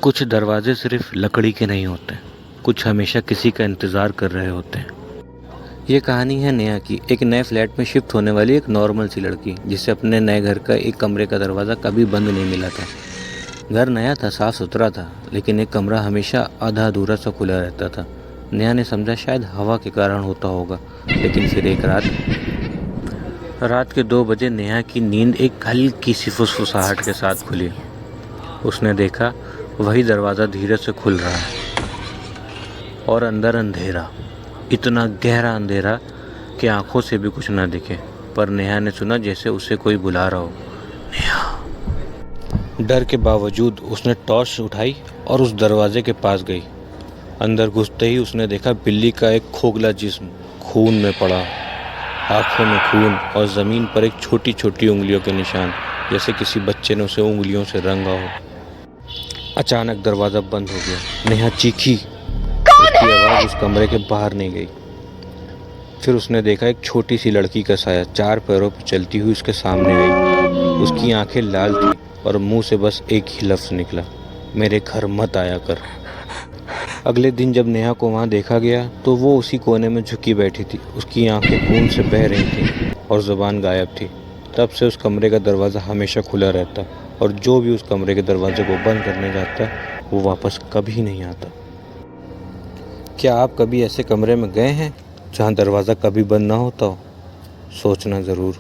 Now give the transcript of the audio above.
कुछ दरवाजे सिर्फ लकड़ी के नहीं होते, कुछ हमेशा किसी का इंतज़ार कर रहे होते हैं। ये कहानी है नेहा की, एक नए फ्लैट में शिफ्ट होने वाली एक नॉर्मल सी लड़की, जिसे अपने नए घर का एक कमरे का दरवाज़ा कभी बंद नहीं मिला था। घर नया था, साफ सुथरा था, लेकिन एक कमरा हमेशा आधा अधूरा सा खुला रहता था। नेहा ने समझा शायद हवा के कारण होता होगा, लेकिन फिर एक रात के 2 बजे नेहा की नींद एक हल्की सी फुसफुसाहट के साथ खुली। उसने देखा वही दरवाज़ा धीरे से खुल रहा है और अंदर अंधेरा, इतना गहरा अंधेरा कि आंखों से भी कुछ ना दिखे। पर नेहा ने सुना जैसे उसे कोई बुला रहा हो। नेहा। डर के बावजूद उसने टॉर्च उठाई और उस दरवाजे के पास गई। अंदर घुसते ही उसने देखा बिल्ली का एक खोखला जिस्म खून में पड़ा, आंखों में खून और ज़मीन पर एक छोटी छोटी उंगलियों के निशान, जैसे किसी बच्चे ने उसे उंगलियों से रंगा हो। अचानक दरवाज़ा बंद हो गया। नेहा चीखी, उसकी आवाज़ उस कमरे के बाहर नहीं गई। फिर उसने देखा एक छोटी सी लड़की का साया 4 पैरों पर चलती हुई उसके सामने आई। उसकी आंखें लाल थी और मुंह से बस एक ही लफ्ज़ निकला, मेरे घर मत आया कर। अगले दिन जब नेहा को वहाँ देखा गया तो वो उसी कोने में झुकी बैठी थी। उसकी आंखें खून से बह रही थीं और ज़ुबान गायब थी। तब से उस कमरे का दरवाज़ा हमेशा खुला रहता और जो भी उस कमरे के दरवाजे को बंद करने जाता वो वापस कभी नहीं आता। क्या आप कभी ऐसे कमरे में गए हैं जहाँ दरवाज़ा कभी बंद ना होता हो? सोचना ज़रूर।